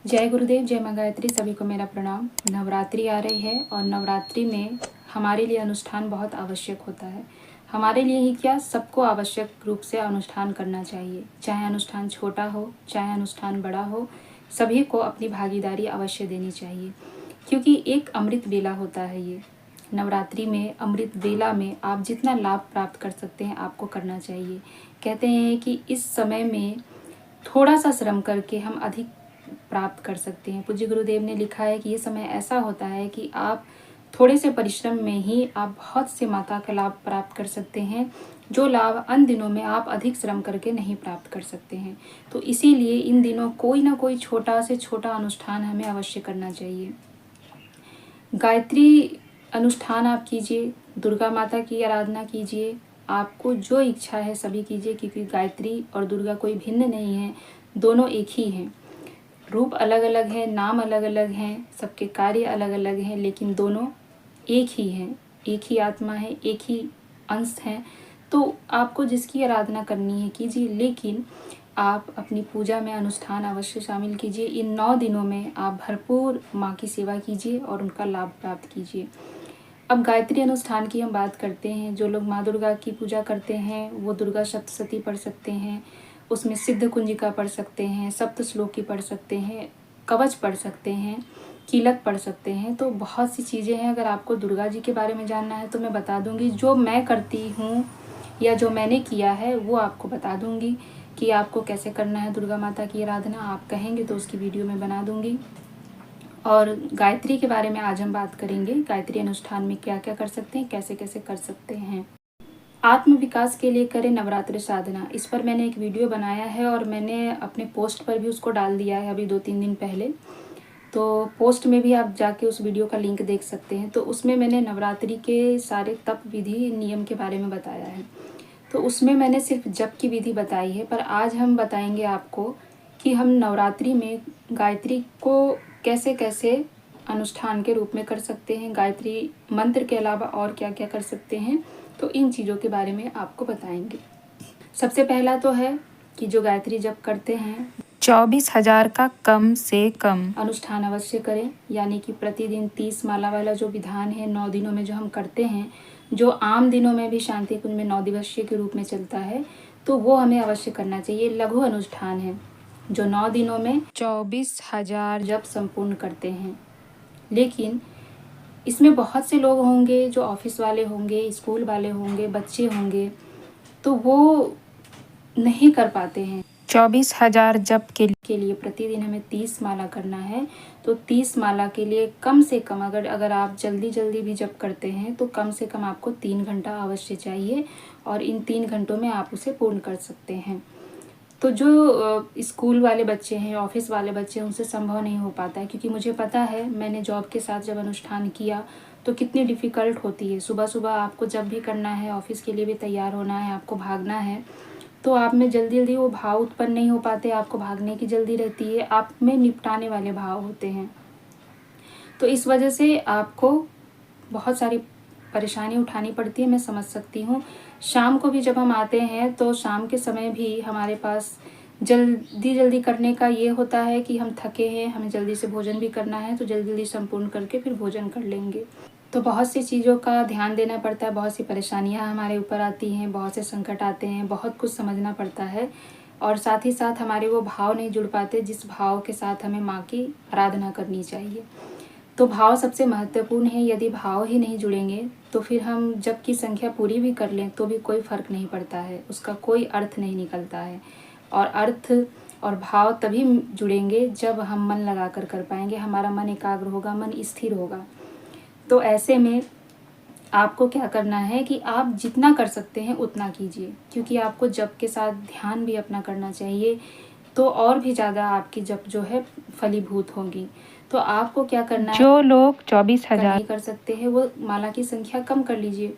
जय गुरुदेव, जय माँ गायत्री। सभी को मेरा प्रणाम। नवरात्रि आ रही है और नवरात्रि में हमारे लिए अनुष्ठान बहुत आवश्यक होता है। हमारे लिए ही क्या, सबको आवश्यक रूप से अनुष्ठान करना चाहिए। चाहे अनुष्ठान छोटा हो, चाहे अनुष्ठान बड़ा हो, सभी को अपनी भागीदारी अवश्य देनी चाहिए, क्योंकि एक अमृत बेला होता है ये। नवरात्रि में अमृत बेला में आप जितना लाभ प्राप्त कर सकते हैं आपको करना चाहिए। कहते हैं कि इस समय में थोड़ा सा श्रम करके हम अधिक प्राप्त कर सकते हैं। पूज्य गुरुदेव ने लिखा है कि ये समय ऐसा होता है कि आप थोड़े से परिश्रम में ही आप बहुत से माता का लाभ प्राप्त कर सकते हैं, जो लाभ अन्य दिनों में आप अधिक श्रम करके नहीं प्राप्त कर सकते हैं। तो इसीलिए इन दिनों कोई ना कोई छोटा से छोटा अनुष्ठान हमें अवश्य करना चाहिए। गायत्री अनुष्ठान आप कीजिए, दुर्गा माता की आराधना कीजिए, आपको जो इच्छा है सभी कीजिए, क्योंकि गायत्री और दुर्गा कोई भिन्न नहीं है, दोनों एक ही हैं। रूप अलग अलग है, नाम अलग अलग हैं, सबके कार्य अलग अलग हैं, लेकिन दोनों एक ही हैं, एक ही आत्मा है, एक ही अंश हैं। तो आपको जिसकी आराधना करनी है कीजिए, लेकिन आप अपनी पूजा में अनुष्ठान अवश्य शामिल कीजिए। इन 9 दिनों में आप भरपूर माँ की सेवा कीजिए और उनका लाभ प्राप्त कीजिए। अब गायत्री अनुष्ठान की हम बात करते हैं। जो लोग माँ दुर्गा की पूजा करते हैं वो दुर्गा सप्तशती पढ़ सकते हैं, उसमें सिद्ध कुंजिका पढ़ सकते हैं, सप्त श्लोकी पढ़ सकते हैं, कवच पढ़ सकते हैं, कीलक पढ़ सकते हैं। तो बहुत सी चीज़ें हैं। अगर आपको दुर्गा जी के बारे में जानना है तो मैं बता दूंगी। जो मैं करती हूँ या जो मैंने किया है वो आपको बता दूंगी कि आपको कैसे करना है दुर्गा माता की आराधना। आप कहेंगे तो उसकी वीडियो मैं बना दूंगी। और गायत्री के बारे में आज हम बात करेंगे। गायत्री अनुष्ठान में क्या क्या कर सकते हैं, कैसे कैसे कर सकते हैं। आत्म विकास के लिए करें नवरात्रि साधना, इस पर मैंने एक वीडियो बनाया है और मैंने अपने पोस्ट पर भी उसको डाल दिया है अभी 2-3 दिन पहले। तो पोस्ट में भी आप जाके उस वीडियो का लिंक देख सकते हैं। तो उसमें मैंने नवरात्रि के सारे तप विधि नियम के बारे में बताया है। तो उसमें मैंने सिर्फ जप की विधि बताई है, पर आज हम बताएंगे आपको कि हम नवरात्रि में गायत्री को कैसे कैसे अनुष्ठान के रूप में कर सकते हैं, गायत्री मंत्र के अलावा और क्या क्या कर सकते हैं। तो इन चीज़ों के बारे में आपको बताएंगे। सबसे पहला तो है कि जो गायत्री जप करते हैं 24,000 का कम से कम अनुष्ठान अवश्य करें। यानी कि प्रतिदिन 30 माला वाला जो विधान है 9 दिनों में जो हम करते हैं, जो आम दिनों में भी शांति कुंज में 9 दिवसीय के रूप में चलता है, तो वो हमें अवश्य करना चाहिए। लघु अनुष्ठान है जो 9 दिनों में 24,000 जप संपूर्ण करते हैं। लेकिन इसमें बहुत से लोग होंगे जो ऑफिस वाले होंगे, स्कूल वाले होंगे, बच्चे होंगे, तो वो नहीं कर पाते हैं। 24,000 जप के लिए प्रतिदिन हमें 30 माला करना है। तो 30 माला के लिए कम से कम अगर आप जल्दी जल्दी भी जप करते हैं तो कम से कम आपको 3 घंटा अवश्य चाहिए, और इन 3 घंटों में आप उसे पूर्ण कर सकते हैं। तो जो स्कूल वाले बच्चे हैं, ऑफिस वाले बच्चे हैं, उनसे संभव नहीं हो पाता है, क्योंकि मुझे पता है, मैंने जॉब के साथ जब अनुष्ठान किया तो कितनी डिफ़िकल्ट होती है। सुबह सुबह आपको जब भी करना है, ऑफिस के लिए भी तैयार होना है, आपको भागना है, तो आप में जल्दी जल्दी वो भाव उत्पन्न नहीं हो पाते। आपको भागने की जल्दी रहती है, आप में निपटाने वाले भाव होते हैं। तो इस वजह से आपको बहुत सारी परेशानी उठानी पड़ती है, मैं समझ सकती हूँ। शाम को भी जब हम आते हैं तो शाम के समय भी हमारे पास जल्दी जल्दी करने का ये होता है कि हम थके हैं, हमें जल्दी से भोजन भी करना है, तो जल्दी जल्दी संपूर्ण करके फिर भोजन कर लेंगे। तो बहुत सी चीज़ों का ध्यान देना पड़ता है, बहुत सी परेशानियाँ हमारे ऊपर आती हैं, बहुत से संकट आते हैं, बहुत कुछ समझना पड़ता है, और साथ ही साथ हमारे वो भाव नहीं जुड़ पाते जिस भाव के साथ हमें माँ की आराधना करनी चाहिए। तो भाव सबसे महत्वपूर्ण है। यदि भाव ही नहीं जुड़ेंगे तो फिर हम जप की संख्या पूरी भी कर लें तो भी कोई फर्क नहीं पड़ता है, उसका कोई अर्थ नहीं निकलता है। और अर्थ और भाव तभी जुड़ेंगे जब हम मन लगा कर पाएंगे, हमारा मन एकाग्र होगा, मन स्थिर होगा। तो ऐसे में आपको क्या करना है कि आप जितना कर सकते हैं उतना कीजिए, क्योंकि आपको जप के साथ ध्यान भी अपना करना चाहिए, तो और भी ज़्यादा आपकी जप जो है फलीभूत होगी। तो आपको क्या करना है, जो लोग 24,000 नहीं कर सकते हैं वो माला की संख्या कम कर लीजिए।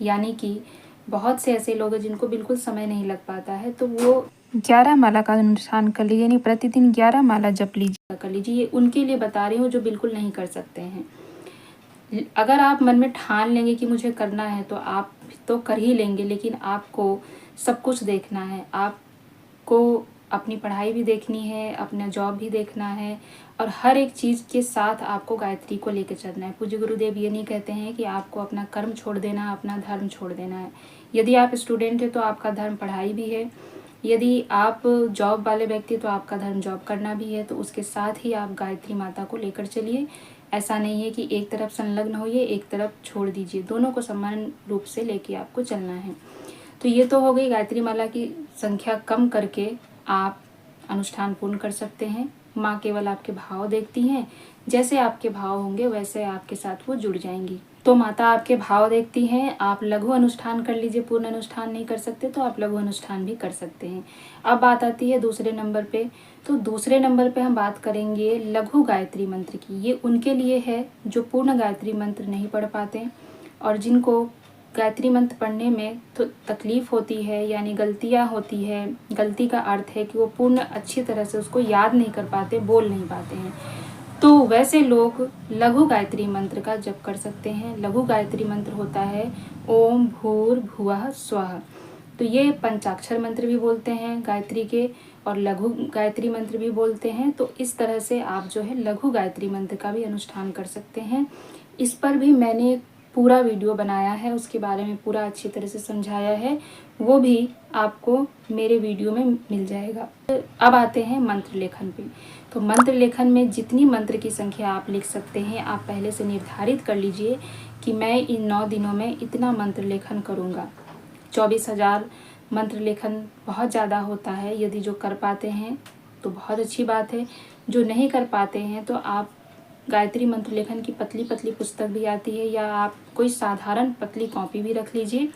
यानी कि बहुत से ऐसे लोग हैं जिनको बिल्कुल समय नहीं लग पाता है, तो वो 11 माला का अनुष्ठान कर लीजिए, यानी प्रतिदिन 11 माला जप लीजिए कर लीजिए। ये उनके लिए बता रही हूँ जो बिल्कुल नहीं कर सकते हैं। अगर आप मन में ठान लेंगे कि मुझे करना है तो आप तो कर ही लेंगे, लेकिन आपको सब कुछ देखना है। आपको अपनी पढ़ाई भी देखनी है, अपना जॉब भी देखना है और हर एक चीज़ के साथ आपको गायत्री को लेकर चलना है। पूज्य गुरुदेव ये नहीं कहते हैं कि आपको अपना कर्म छोड़ देना, अपना धर्म छोड़ देना है। यदि आप स्टूडेंट हैं तो आपका धर्म पढ़ाई भी है, यदि आप जॉब वाले व्यक्ति तो आपका धर्म जॉब करना भी है। तो उसके साथ ही आप गायत्री माता को लेकर चलिए। ऐसा नहीं है कि एक तरफ संलग्न होइए, एक तरफ छोड़ दीजिए, दोनों को समान रूप से लेके आपको चलना है। तो ये तो हो गई गायत्री माला की संख्या कम करके आप अनुष्ठान पूर्ण कर सकते हैं। माँ केवल आपके भाव देखती हैं, जैसे आपके भाव होंगे वैसे आपके साथ वो जुड़ जाएंगी। तो माता आपके भाव देखती हैं। आप लघु अनुष्ठान कर लीजिए, पूर्ण अनुष्ठान नहीं कर सकते तो आप लघु अनुष्ठान भी कर सकते हैं। अब बात आती है दूसरे नंबर पे। तो दूसरे नंबर पे हम बात करेंगे लघु गायत्री मंत्र की। ये उनके लिए है जो पूर्ण गायत्री मंत्र नहीं पढ़ पाते और जिनको गायत्री मंत्र पढ़ने में तो तकलीफ होती है, यानी गलतियाँ होती है। गलती का अर्थ है कि वो पूर्ण अच्छी तरह से उसको याद नहीं कर पाते, बोल नहीं पाते हैं। तो वैसे लोग लघु गायत्री मंत्र का जप कर सकते हैं। लघु गायत्री मंत्र होता है ओम भूर्भुवः स्वः। तो ये पंचाक्षर मंत्र भी बोलते हैं गायत्री के और लघु गायत्री मंत्र भी बोलते हैं। तो इस तरह से आप जो है लघु गायत्री मंत्र का भी अनुष्ठान कर सकते हैं। इस पर भी मैंने पूरा वीडियो बनाया है, उसके बारे में पूरा अच्छी तरह से समझाया है, वो भी आपको मेरे वीडियो में मिल जाएगा। अब आते हैं मंत्र लेखन पे। तो मंत्र लेखन में जितनी मंत्र की संख्या आप लिख सकते हैं आप पहले से निर्धारित कर लीजिए कि मैं इन 9 दिनों में इतना मंत्र लेखन करूँगा। 24,000 मंत्र लेखन बहुत ज़्यादा होता है। यदि जो कर पाते हैं तो बहुत अच्छी बात है, जो नहीं कर पाते हैं तो आप गायत्री मंत्र लेखन की पतली पतली पुस्तक भी आती है या आप कोई साधारण पतली कॉपी भी रख लीजिए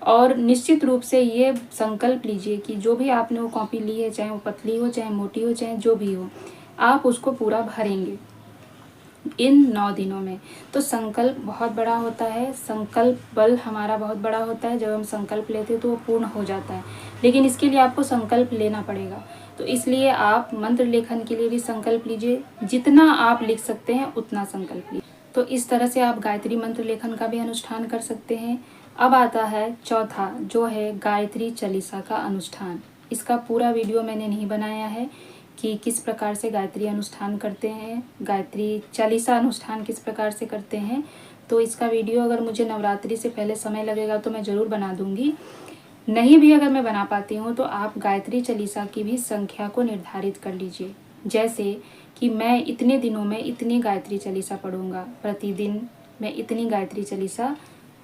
और निश्चित रूप से ये संकल्प लीजिए कि जो भी आपने वो कॉपी ली है, चाहे वो पतली हो, चाहे मोटी हो, चाहे जो भी हो, आप उसको पूरा भरेंगे इन 9 दिनों में। तो संकल्प बहुत बड़ा होता है, संकल्प बल हमारा बहुत बड़ा होता है। जब हम संकल्प लेते हैं तो वो पूर्ण हो जाता है, लेकिन इसके लिए आपको संकल्प लेना पड़ेगा। तो इसलिए आप मंत्र लेखन के लिए भी संकल्प लीजिए, जितना आप लिख सकते हैं उतना संकल्प लीजिए। तो इस तरह से आप गायत्री मंत्र लेखन का भी अनुष्ठान कर सकते हैं। अब आता है चौथा, जो है गायत्री चालीसा का अनुष्ठान। इसका पूरा वीडियो मैंने नहीं बनाया है कि किस प्रकार से गायत्री अनुष्ठान करते हैं, गायत्री चालीसा अनुष्ठान किस प्रकार से करते हैं। तो इसका वीडियो अगर मुझे नवरात्रि से पहले समय लगेगा तो मैं ज़रूर बना दूंगी। नहीं भी अगर मैं बना पाती हूँ तो आप गायत्री चालीसा की भी संख्या को निर्धारित कर लीजिए, जैसे कि मैं इतने दिनों में इतनी गायत्री चालीसा पढ़ूंगा, प्रतिदिन मैं इतनी गायत्री चालीसा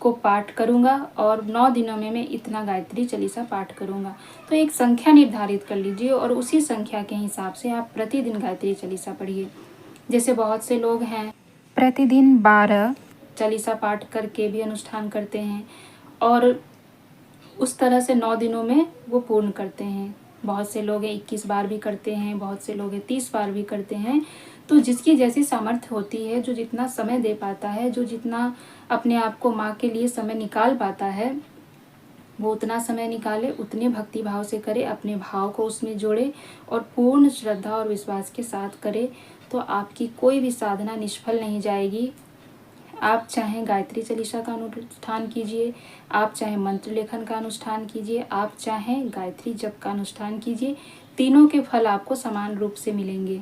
को पाठ करूंगा और 9 दिनों में मैं इतना गायत्री चालीसा पाठ करूंगा। तो एक संख्या निर्धारित कर लीजिए और उसी संख्या के हिसाब से आप प्रतिदिन गायत्री चालीसा पढ़िए। जैसे बहुत से लोग हैं प्रतिदिन 12 चालीसा पाठ करके भी अनुष्ठान करते हैं और उस तरह से 9 दिनों में वो पूर्ण करते हैं। बहुत से लोग 21 बार भी करते हैं, बहुत से लोग 30 बार भी करते हैं। तो जिसकी जैसी सामर्थ्य होती है, जो जितना समय दे पाता है, जो जितना अपने आप को माँ के लिए समय निकाल पाता है, वो उतना समय निकाले, उतने भक्ति भाव से करे, अपने भाव को उसमें जोड़े और पूर्ण श्रद्धा और विश्वास के साथ करे। तो आपकी कोई भी साधना निष्फल नहीं जाएगी। आप चाहे गायत्री चालीसा का अनुष्ठान कीजिए, आप चाहे मंत्र लेखन का अनुष्ठान कीजिए, आप चाहे गायत्री जप का अनुष्ठान कीजिए, तीनों के फल आपको समान रूप से मिलेंगे।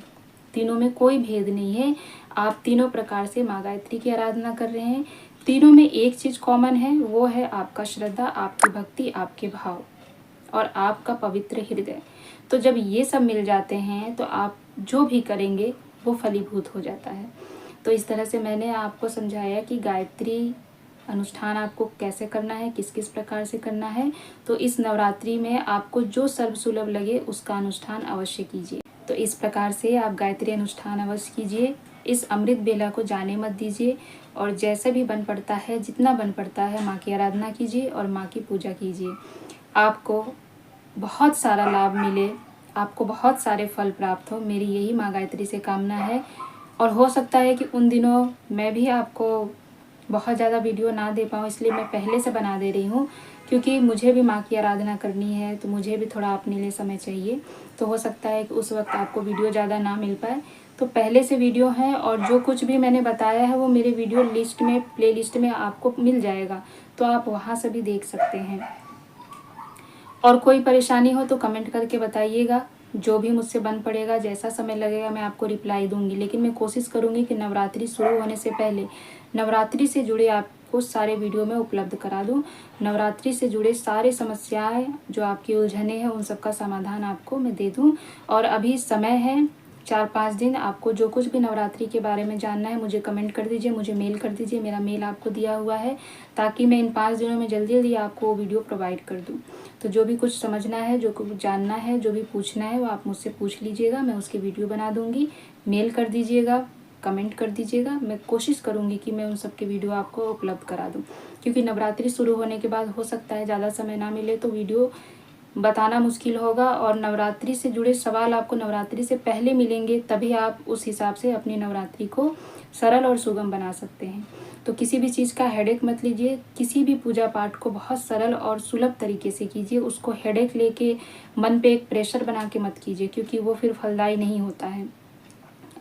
तीनों में कोई भेद नहीं है। आप तीनों प्रकार से माँ गायत्री की आराधना कर रहे हैं। तीनों में एक चीज़ कॉमन है, वो है आपका श्रद्धा, आपकी भक्ति, आपके भाव और आपका पवित्र हृदय। तो जब ये सब मिल जाते हैं तो आप जो भी करेंगे वो फलीभूत हो जाता है। तो इस तरह से मैंने आपको समझाया कि गायत्री अनुष्ठान आपको कैसे करना है, किस किस प्रकार से करना है। तो इस नवरात्रि में आपको जो सर्वसुलभ लगे उसका अनुष्ठान अवश्य कीजिए। तो इस प्रकार से आप गायत्री अनुष्ठान अवश्य कीजिए। इस अमृत बेला को जाने मत दीजिए और जैसे भी बन पड़ता है, जितना बन पड़ता है, माँ की आराधना कीजिए और माँ की पूजा कीजिए। आपको बहुत सारा लाभ मिले, आपको बहुत सारे फल प्राप्त हो, मेरी यही माँ गायत्री से कामना है। और हो सकता है कि उन दिनों मैं भी आपको बहुत ज़्यादा वीडियो ना दे पाऊँ, इसलिए मैं पहले से बना दे रही हूँ, क्योंकि मुझे भी माँ की आराधना करनी है, तो मुझे भी थोड़ा अपने लिए समय चाहिए। तो हो सकता है कि उस वक्त आपको वीडियो ज़्यादा ना मिल पाए, तो पहले से वीडियो है और जो कुछ भी मैंने बताया है वो मेरे वीडियो लिस्ट में, प्ले लिस्ट में आपको मिल जाएगा, तो आप वहाँ से भी देख सकते हैं। और कोई परेशानी हो तो कमेंट करके बताइएगा। जो भी मुझसे बन पड़ेगा, जैसा समय लगेगा मैं आपको रिप्लाई दूंगी। लेकिन मैं कोशिश करूंगी कि नवरात्रि शुरू होने से पहले नवरात्रि से जुड़े आपको सारे वीडियो में उपलब्ध करा दूं। नवरात्रि से जुड़े सारे समस्याएं जो आपकी उलझने हैं उन सब का समाधान आपको मैं दे दूं। और अभी समय है 4-5 दिन। आपको जो कुछ भी नवरात्रि के बारे में जानना है मुझे कमेंट कर दीजिए, मुझे मेल कर दीजिए। मेरा मेल आपको दिया हुआ है, ताकि मैं इन 5 दिनों में जल्दी जल्दी आपको वो वीडियो प्रोवाइड कर दूं। तो जो भी कुछ समझना है, जो कुछ जानना है, जो भी पूछना है वो आप मुझसे पूछ लीजिएगा, मैं उसकी वीडियो बना दूंगी। मेल कर दीजिएगा, कमेंट कर दीजिएगा। मैं कोशिश करूंगी कि मैं उन सब के वीडियो आपको उपलब्ध करा दूं, क्योंकि नवरात्रि शुरू होने के बाद हो सकता है ज़्यादा समय ना मिले तो वीडियो बताना मुश्किल होगा। और नवरात्रि से जुड़े सवाल आपको नवरात्रि से पहले मिलेंगे, तभी आप उस हिसाब से अपनी नवरात्रि को सरल और सुगम बना सकते हैं। तो किसी भी चीज़ का हेडेक मत लीजिए। किसी भी पूजा पाठ को बहुत सरल और सुलभ तरीके से कीजिए। उसको हेडेक लेके मन पे एक प्रेशर बना के मत कीजिए, क्योंकि वो फिर फलदायी नहीं होता है।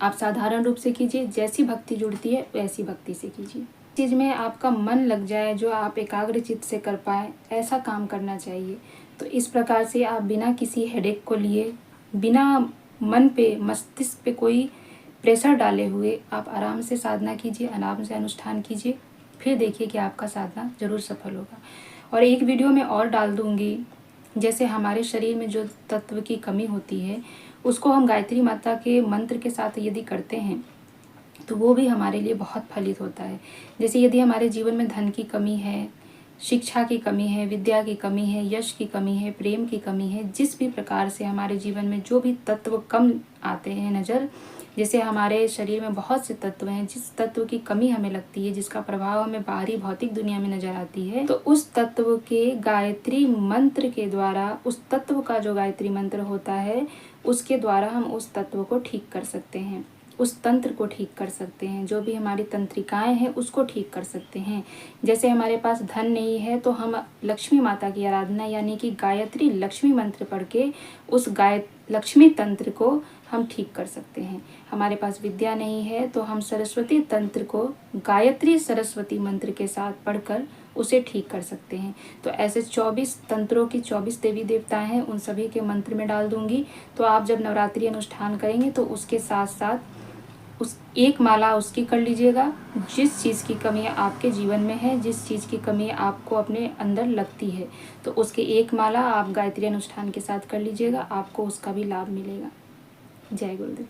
आप साधारण रूप से कीजिए, जैसी भक्ति जुड़ती है वैसी भक्ति से कीजिए। चीज़ में आपका मन लग जाए, जो आप एकाग्र चित्त से कर पाए, ऐसा काम करना चाहिए। तो इस प्रकार से आप बिना किसी हेडेक को लिए, बिना मन पे, मस्तिष्क पे कोई प्रेशर डाले हुए आप आराम से साधना कीजिए, आराम से अनुष्ठान कीजिए। फिर देखिए कि आपका साधना जरूर सफल होगा। और एक वीडियो में और डाल दूंगी, जैसे हमारे शरीर में जो तत्व की कमी होती है उसको हम गायत्री माता के मंत्र के साथ यदि करते हैं तो वो भी हमारे लिए बहुत फलित होता है। जैसे यदि हमारे जीवन में धन की कमी है, शिक्षा की कमी है, विद्या की कमी है, यश की कमी है, प्रेम की कमी है, जिस भी प्रकार से हमारे जीवन में जो भी तत्व कम आते हैं नज़र, जैसे हमारे शरीर में बहुत से तत्व हैं, जिस तत्व की कमी हमें लगती है, जिसका प्रभाव हमें बाहरी भौतिक दुनिया में नजर आती है, तो उस तत्व के गायत्री मंत्र के द्वारा, उस तत्व का जो गायत्री मंत्र होता है उसके द्वारा हम उस तत्व को ठीक कर सकते हैं, उस तंत्र को ठीक कर सकते हैं। जो भी हमारी तंत्रिकाएं हैं उसको ठीक कर सकते हैं। जैसे हमारे पास धन नहीं है तो हम लक्ष्मी माता की आराधना यानी कि गायत्री लक्ष्मी मंत्र पढ़ के उस लक्ष्मी तंत्र को हम ठीक कर सकते हैं। हमारे पास विद्या नहीं है तो हम सरस्वती तंत्र को गायत्री सरस्वती मंत्र के साथ पढ़कर उसे ठीक कर सकते हैं। तो ऐसे 24 तंत्रों की 24 देवी देवताएं हैं, उन सभी के मंत्र में डाल दूंगी। तो आप जब नवरात्रि अनुष्ठान करेंगे तो उसके साथ साथ उस एक माला उसकी कर लीजिएगा। जिस चीज़ की कमी आपके जीवन में है, जिस चीज़ की कमी आपको अपने अंदर लगती है, तो उसके एक माला आप गायत्री अनुष्ठान के साथ कर लीजिएगा, आपको उसका भी लाभ मिलेगा। जय गुरुदेव।